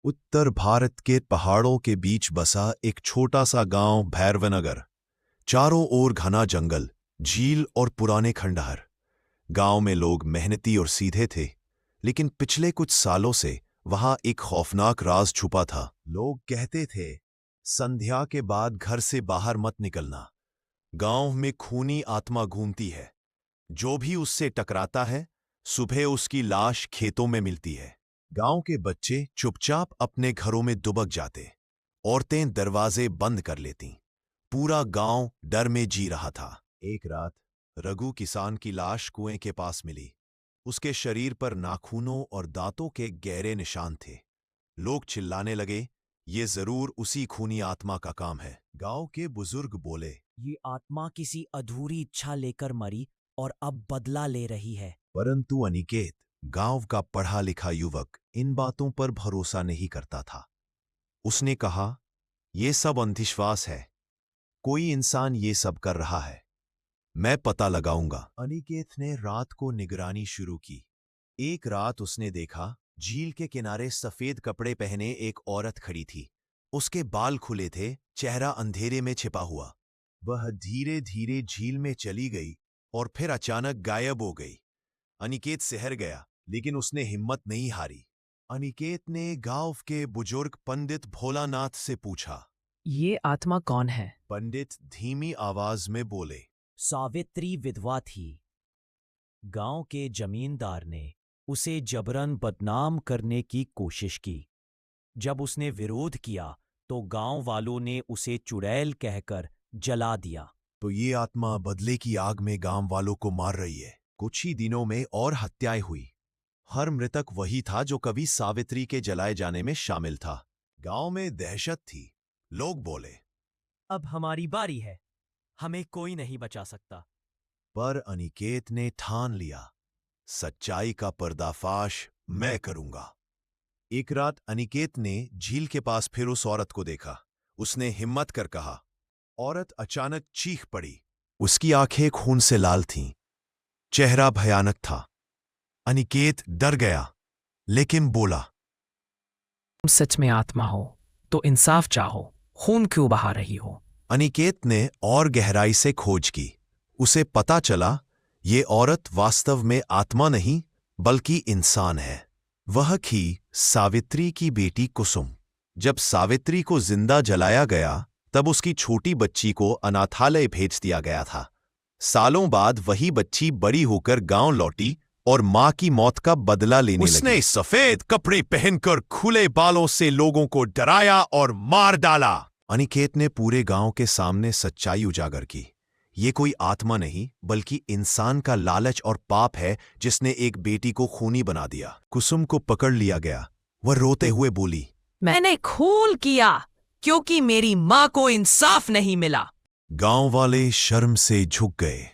उत्तर भारत के पहाड़ों के बीच बसा एक छोटा सा गांव भैरवनगर। चारों ओर घना जंगल, झील और पुराने खंडहर। गांव में लोग मेहनती और सीधे थे, लेकिन पिछले कुछ सालों से वहां एक खौफनाक राज छुपा था। लोग कहते थे, संध्या के बाद घर से बाहर मत निकलना। गांव में खूनी आत्मा घूमती है। जो भी उससे टकराता है, सुबह उसकी लाश खेतों में मिलती है। गांव के बच्चे चुपचाप अपने घरों में दुबक जाते। औरतें दरवाजे बंद कर लेती। पूरा गांव डर में जी रहा था। एक रात रघु किसान की लाश कुएं के पास मिली। उसके शरीर पर नाखूनों और दांतों के गहरे निशान थे। लोग चिल्लाने लगे, ये जरूर उसी खूनी आत्मा का काम है। गांव के बुजुर्ग बोले, ये आत्मा किसी अधूरी इच्छा लेकर मरी और अब बदला ले रही है। परंतु अनिकेत, गांव का पढ़ा लिखा युवक, इन बातों पर भरोसा नहीं करता था। उसने कहा, यह सब अंधविश्वास है। कोई इंसान ये सब कर रहा है। मैं पता लगाऊंगा। अनिकेत ने रात को निगरानी शुरू की। एक रात उसने देखा, झील के किनारे सफेद कपड़े पहने एक औरत खड़ी थी। उसके बाल खुले थे, चेहरा अंधेरे में छिपा हुआ। वह धीरे धीरे झील में चली गई और फिर अचानक गायब हो गई। अनिकेत सहर गया, लेकिन उसने हिम्मत नहीं हारी। अनिकेत ने गांव के बुजुर्ग पंडित भोलानाथ से पूछा। ये आत्मा कौन है? पंडित धीमी आवाज में बोले, सावित्री विधवा थी। गांव के जमींदार ने उसे जबरन बदनाम करने की कोशिश की। जब उसने विरोध किया तो गांव वालों ने उसे चुड़ैल कहकर जला दिया। तो ये आत्मा बदले की आग में गांव वालों को मार रही है। कुछ ही दिनों में और हत्याएं हुई। हर मृतक वही था जो कभी सावित्री के जलाए जाने में शामिल था। गांव में दहशत थी। लोग बोले, अब हमारी बारी है, हमें कोई नहीं बचा सकता। पर अनिकेत ने ठान लिया, सच्चाई का पर्दाफाश मैं करूंगा। एक रात अनिकेत ने झील के पास फिर उस औरत को देखा। उसने हिम्मत कर कहा। औरत अचानक चीख पड़ी। उसकी आंखें खून से लाल थीं। चेहरा भयानक था। अनिकेत डर गया, लेकिन बोला, तुम सच में आत्मा हो तो इंसाफ चाहो, खून क्यों बहा रही हो? अनिकेत ने और गहराई से खोज की। उसे पता चला, ये औरत वास्तव में आत्मा नहीं बल्कि इंसान है। वह थी सावित्री की बेटी कुसुम। जब सावित्री को जिंदा जलाया गया, तब उसकी छोटी बच्ची को अनाथालय भेज दिया गया था। सालों बाद वही बच्ची बड़ी होकर गांव लौटी और मां की मौत का बदला लेने लगी। उसने सफेद कपड़े पहनकर खुले बालों से लोगों को डराया और मार डाला। अनिकेत ने पूरे गांव के सामने सच्चाई उजागर की। ये कोई आत्मा नहीं बल्कि इंसान का लालच और पाप है, जिसने एक बेटी को खूनी बना दिया। कुसुम को पकड़ लिया गया। वह रोते हुए बोली, मैंने खून किया क्योंकि मेरी मां को इंसाफ नहीं मिला। गांव वाले शर्म से झुक गए।